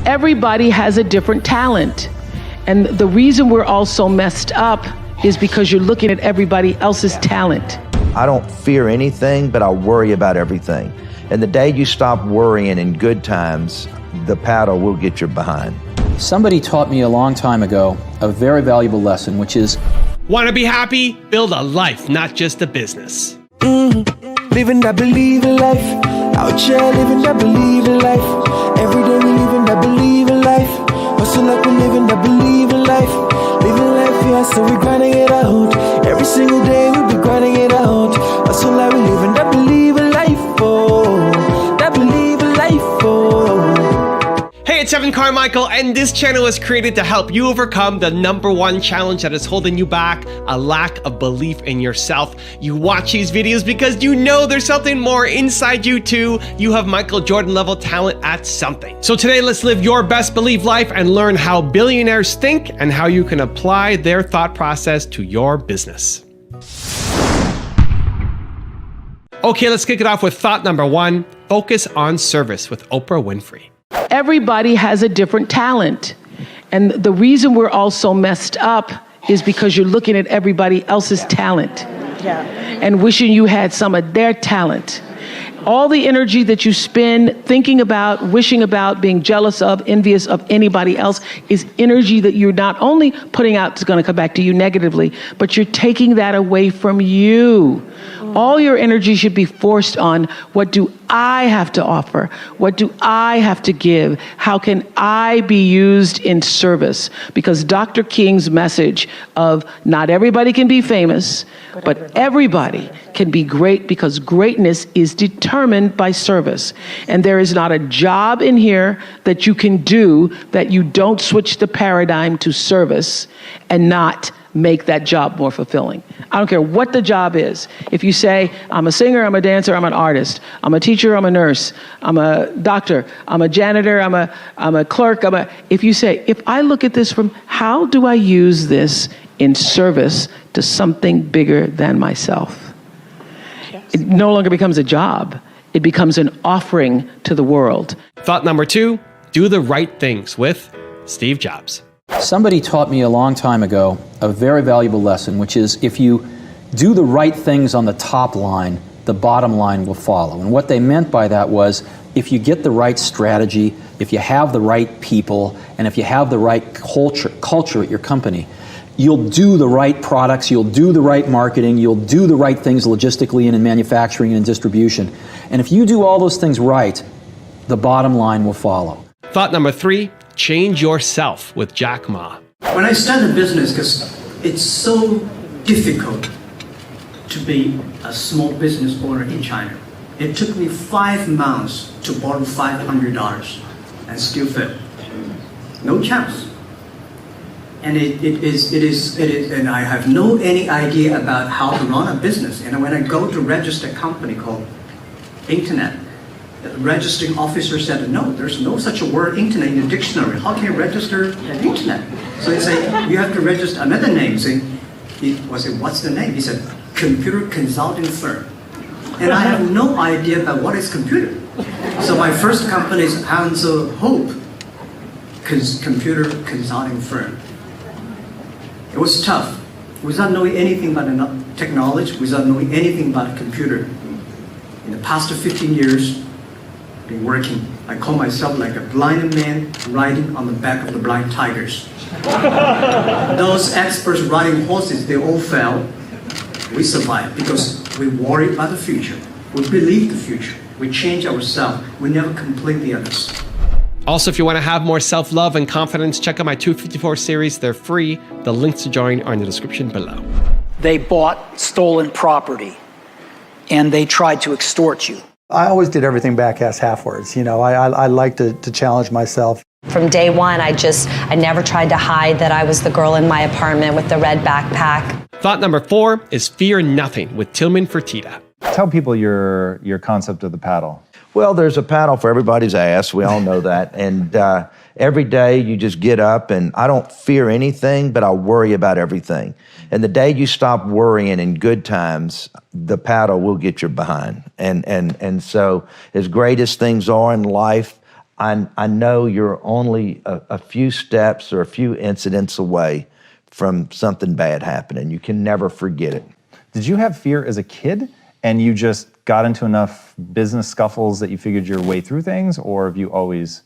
Everybody has a different talent. And the reason we're all so messed up is because you're looking at everybody else's talent. I don't fear anything, but I worry about everything. And the day you stop worrying in good times, the paddle will get your behind. Somebody taught me a long time ago a very valuable lesson, which is, want to be happy? Build a life, not just a business. Living that believe in life. Out here living that believe in life. Every day we living that believe in life. Hustle like we living that believe in life. Living life, yeah, so we grinding it out. Every single day we be grinding it out. Hustle like we living that believe in life, oh. That believe in life, oh. Hey, it's Evan Carmichael, and this channel is created to help you overcome the #1 challenge that is holding you back, a lack of belief in yourself. You watch these videos because you know there's something more inside you too. You have Michael Jordan level talent at something. So today, let's live your best belief life and learn how billionaires think and how you can apply their thought process to your business. Okay, let's kick it off with thought number 1, focus on service with Oprah Winfrey. Everybody has a different talent. And the reason we're all so messed up is because you're looking at everybody else's talent and wishing you had some of their talent. All the energy that you spend thinking about, wishing about, being jealous of, envious of anybody else is energy that you're not only putting out is going to come back to you negatively, but you're taking that away from you. All your energy should be forced on, what do I have to offer? What do I have to give? How can I be used in service? Because Dr. King's message of not everybody can be famous, but everybody can be great, because greatness is determined by service. And there is not a job in here that you can do that you don't switch the paradigm to service and not make that job more fulfilling. I don't care what the job is. If you say, I'm a singer, I'm a dancer, I'm an artist, I'm a teacher, I'm a nurse, I'm a doctor, I'm a janitor, I'm a clerk, if you say, if I look at this from, how do I use this in service to something bigger than myself? Yes. It no longer becomes a job. It becomes an offering to the world. Thought number 2, do the right things with Steve Jobs. somebody taught me a long time ago a very valuable lesson, which is if you do the right things on the top line, the bottom line will follow. And what they meant by that was, if you get the right strategy, if you have the right people, and if you have the right culture at your company, you'll do the right products, you'll do the right marketing, you'll do the right things logistically and in manufacturing and in distribution. And if you do all those things right, the bottom line will follow. Thought number 3, change yourself with Jack Ma. When I started a business, because it's so difficult to be a small business owner in China. It took me 5 months to borrow $500 and still failed. No chance. And it is, and I have no any idea about how to run a business. And when I go to register a company called Internet, the registering officer said, no, there's no such a word Internet in the dictionary. How can you register an Internet? So he said, you have to register another name. So I said, what's the name? He said, computer consulting firm. And I have no idea about what is computer. So my first company is Hansel Hope, computer consulting firm. It was tough, without knowing anything about technology, without knowing anything about a computer. In the past 15 years, I've been working. I call myself like a blind man riding on the back of the blind tigers. Those experts riding horses, they all fell. We survived because we worry about the future. We believe the future. We change ourselves. We never complain the others. Also, if you want to have more self-love and confidence, check out my 254 series. They're free. The links to join are in the description below. They bought stolen property and they tried to extort you. I always did everything back-ass half-words. You know, I like to challenge myself. From day one, I never tried to hide that I was the girl in my apartment with the red backpack. Thought number 4 is fear nothing with Tillman Fertitta. Tell people your concept of the paddle. Well, there's a paddle for everybody's ass. We all know that. And every day you just get up, and I don't fear anything, but I worry about everything. And the day you stop worrying in good times, the paddle will get your behind. And so as great as things are in life, I know you're only a few steps or a few incidents away from something bad happening. You can never forget it. Did you have fear as a kid and you just got into enough business scuffles that you figured your way through things, or have you always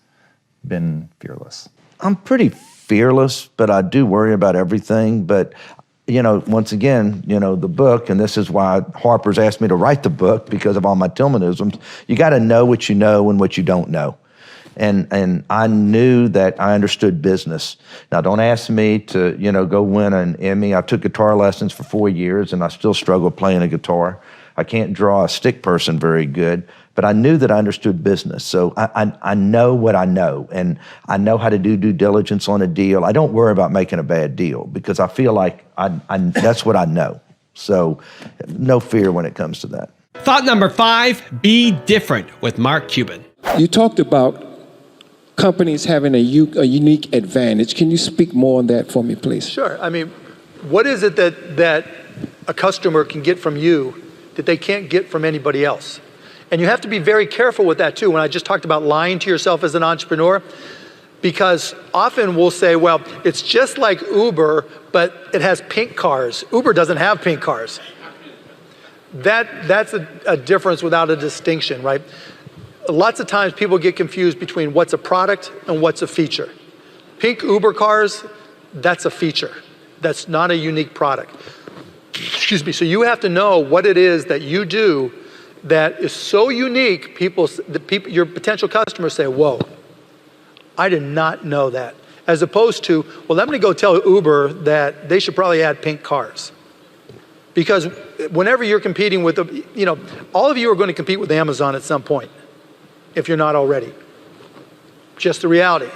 been fearless? I'm pretty fearless, but I do worry about everything. But, once again, the book, and this is why Harper's asked me to write the book because of all my Tillmanisms, you got to know what you know and what you don't know. And I knew that I understood business. Now, don't ask me to, go win an Emmy. I took guitar lessons for 4 years, and I still struggle playing a guitar. I can't draw a stick person very good, but I knew that I understood business. So I know what I know, and I know how to do due diligence on a deal. I don't worry about making a bad deal because I feel like that's what I know. So no fear when it comes to that. Thought number 5, be different with Mark Cuban. You talked about companies having a unique advantage. Can you speak more on that for me, please? Sure. I mean, what is it that a customer can get from you that they can't get from anybody else? And you have to be very careful with that too. When I just talked about lying to yourself as an entrepreneur, because often we'll say, well, it's just like Uber, but it has pink cars. Uber doesn't have pink cars. That's a difference without a distinction, right? Lots of times people get confused between what's a product and what's a feature. Pink Uber cars, that's a feature. That's not a unique product. Excuse me. So you have to know what it is that you do that is so unique, your potential customers say, whoa, I did not know that. As opposed to, well, let me go tell Uber that they should probably add pink cars. Because whenever you're competing with, all of you are going to compete with Amazon at some point, if you're not already. Just the reality.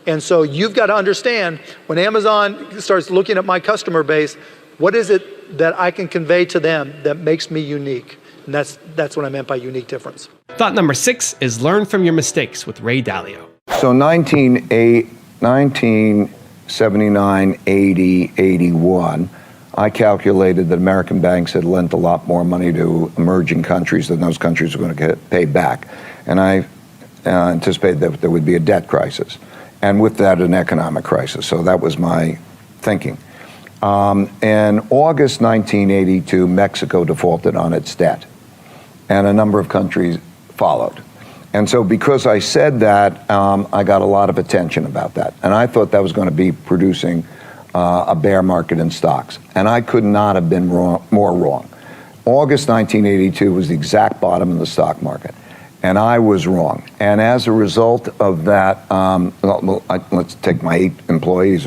And so you've got to understand, when Amazon starts looking at my customer base, what is it that I can convey to them that makes me unique? And that's what I meant by unique difference. Thought number 6 is learn from your mistakes with Ray Dalio. So 1979, 80, 81, I calculated that American banks had lent a lot more money to emerging countries than those countries were going to get paid back. And I anticipated that there would be a debt crisis. And with that, an economic crisis. So that was my thinking. In August 1982, Mexico defaulted on its debt. And a number of countries followed. And so because I said that, I got a lot of attention about that. And I thought that was going to be producing a bear market in stocks. And I could not have been more wrong. August 1982 was the exact bottom of the stock market. And I was wrong. And as a result of that, let's take my 8 employees,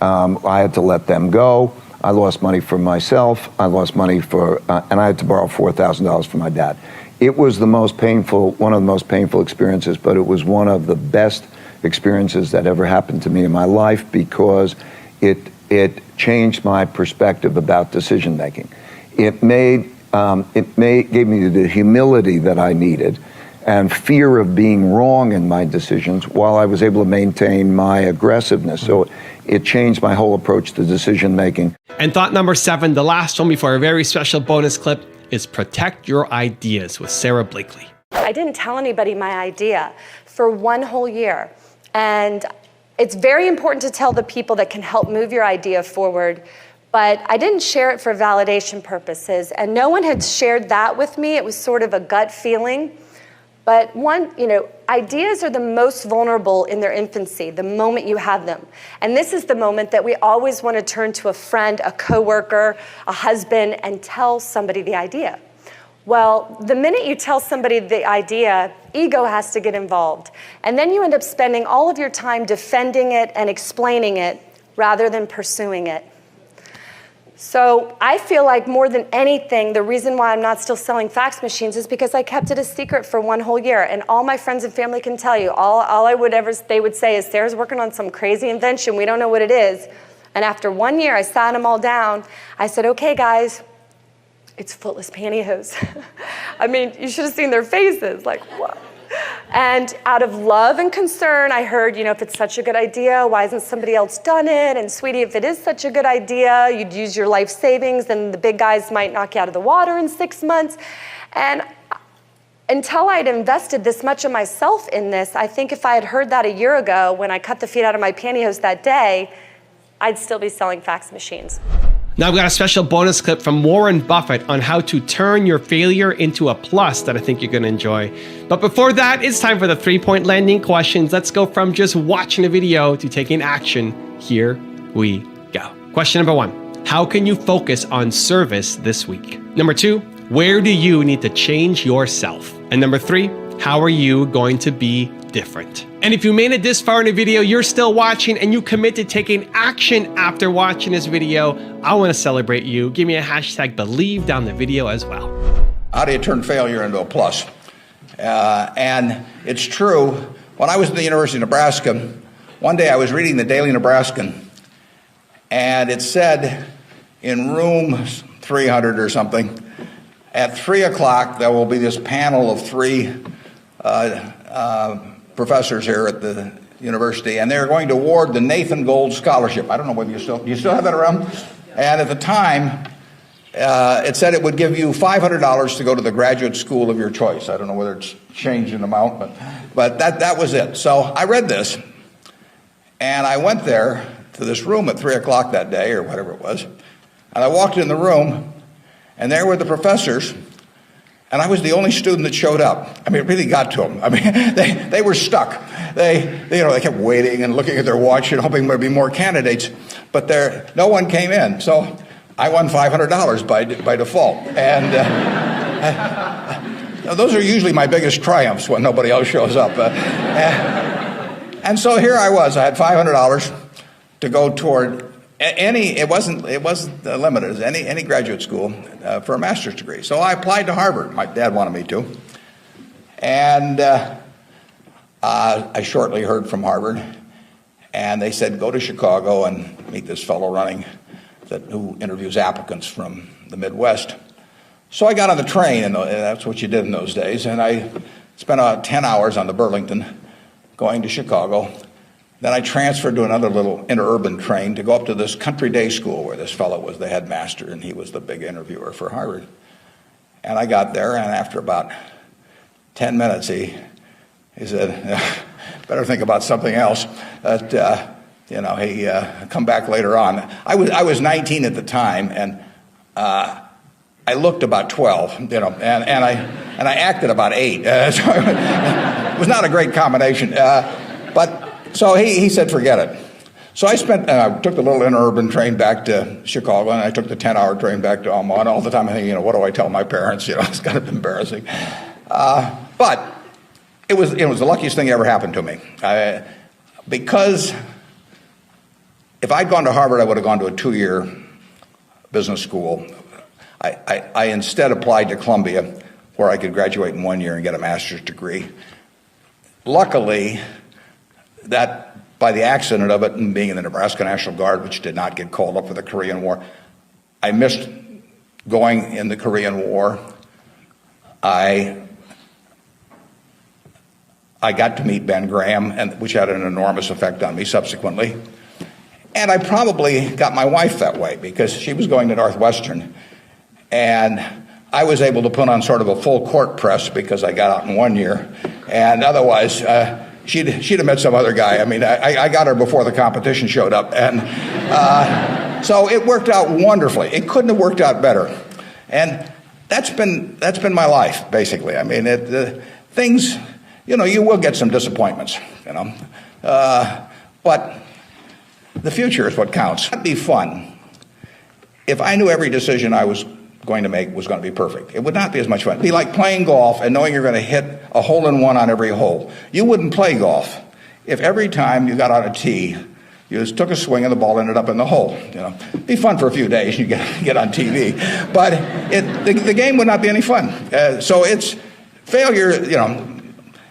I had to let them go. I lost money for myself. I lost money and I had to borrow $4,000 from my dad. It was one of the most painful experiences, but it was one of the best experiences that ever happened to me in my life because it changed my perspective about decision making. It gave me the humility that I needed and fear of being wrong in my decisions while I was able to maintain my aggressiveness. So it changed my whole approach to decision making. And thought number 7, the last one before a very special bonus clip, is protect your ideas with Sarah Blakely. I didn't tell anybody my idea for 1 whole year. And it's very important to tell the people that can help move your idea forward. But I didn't share it for validation purposes. And no one had shared that with me. It was sort of a gut feeling. But ideas are the most vulnerable in their infancy, the moment you have them. And this is the moment that we always want to turn to a friend, a coworker, a husband, and tell somebody the idea. Well, the minute you tell somebody the idea, ego has to get involved. And then you end up spending all of your time defending it and explaining it rather than pursuing it. So I feel like more than anything, the reason why I'm not still selling fax machines is because I kept it a secret for 1 whole year. And all my friends and family can tell you, they would say is, Sarah's working on some crazy invention. We don't know what it is. And after 1 year, I sat them all down. I said, okay, guys, it's footless pantyhose. I mean, you should have seen their faces, like, what? And out of love and concern, I heard, if it's such a good idea, why hasn't somebody else done it? And sweetie, if it is such a good idea, you'd use your life savings, then the big guys might knock you out of the water in 6 months. And until I'd invested this much of myself in this, I think if I had heard that a year ago when I cut the feet out of my pantyhose that day, I'd still be selling fax machines. Now I've got a special bonus clip from Warren Buffett on how to turn your failure into a plus that I think you're going to enjoy. But before that, it's time for the 3-point landing questions. Let's go from just watching a video to taking action. Here we go. Question number 1. How can you focus on service this week? Number 2, where do you need to change yourself? And number 3, how are you going to be different? And if you made it this far in the video, you're still watching and you commit to taking action after watching this video, I want to celebrate you. Give me a hashtag believe down the video as well. How do you turn failure into a plus? And it's true. When I was at the University of Nebraska, one day I was reading the Daily Nebraskan, and it said in room 300 or something, at 3 o'clock there will be this panel of 3 professors here at the university, and they're going to award the Nathan Gold Scholarship. I don't know whether you still have that around? And at the time, it said it would give you $500 to go to the graduate school of your choice. I don't know whether it's changed in amount, but that was it. So I read this, and I went there to this room at 3 o'clock that day, or whatever it was, and I walked in the room, and there were the professors, and I was the only student that showed up. I mean, it really got to them. I mean, they were stuck. They kept waiting and looking at their watch and hoping there'd be more candidates, but no one came in. So I won $500 by default. And those are usually my biggest triumphs when nobody else shows up. And so here I was. I had $500 to go toward it wasn't limited as any graduate school for a master's degree. So I applied to Harvard. My dad wanted me to, and I shortly heard from Harvard, and they said go to Chicago and meet this fellow who interviews applicants from the Midwest. So I got on the train, and that's what you did in those days, and I spent 10 hours on the Burlington going to Chicago. Then I transferred to another little interurban train to go up to this country day school where this fellow was the headmaster, and he was the big interviewer for Harvard. And I got there, and after about 10 minutes, he said, better think about something else. He come back later on. I was 19 at the time, and I looked about 12, and I acted about 8. So it was not a great combination, So he said, forget it. So I took the little interurban train back to Chicago, and I took the 10-hour train back to Omaha, and all the time I'm thinking, what do I tell my parents? It's kind of embarrassing. But it was the luckiest thing that ever happened to me. Because if I'd gone to Harvard, I would have gone to a 2-year business school. I instead applied to Columbia, where I could graduate in 1 year and get a master's degree. Luckily, that by the accident of it and being in the Nebraska National Guard, which did not get called up for the Korean War, I missed going in the Korean War. I got to meet Ben Graham, which had an enormous effect on me subsequently. And I probably got my wife that way because she was going to Northwestern, and I was able to put on sort of a full court press because I got out in 1 year, and otherwise she'd have met some other guy. I mean, I got her before the competition showed up, and so it worked out wonderfully. It couldn't have worked out better, and that's been my life basically. I mean, things, you will get some disappointments, but the future is what counts. It'd be fun if I knew every decision I was going to make was going to be perfect. It would not be as much fun. It'd be like playing golf and knowing you're going to hit a hole-in-one on every hole. You wouldn't play golf if every time you got on a tee, you just took a swing and the ball ended up in the hole. It'd be fun for a few days. You get on TV, but the game would not be any fun. So it's failure,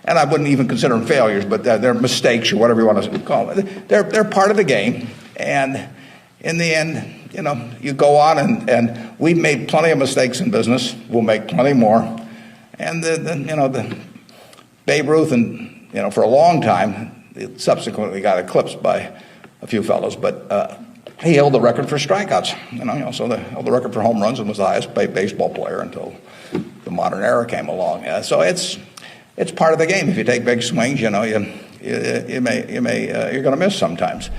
and I wouldn't even consider them failures, but they're mistakes or whatever you want to call it. They're part of the game, and in the end, you go on, and we've made plenty of mistakes in business. We'll make plenty more. And the Babe Ruth, and for a long time, it subsequently got eclipsed by a few fellows, but he held the record for strikeouts. So he held the record for home runs and was the highest paid baseball player until the modern era came along. So it's part of the game. If you take big swings, you're going to miss sometimes.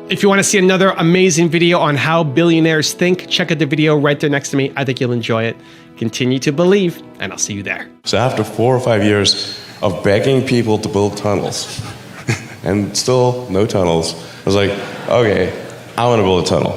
If you want to see another amazing video on how billionaires think, check out the video right there next to me. I think you'll enjoy it. Continue to believe, and I'll see you there. So after 4 or 5 years of begging people to build tunnels, and still no tunnels, I was like, okay, I want to build a tunnel.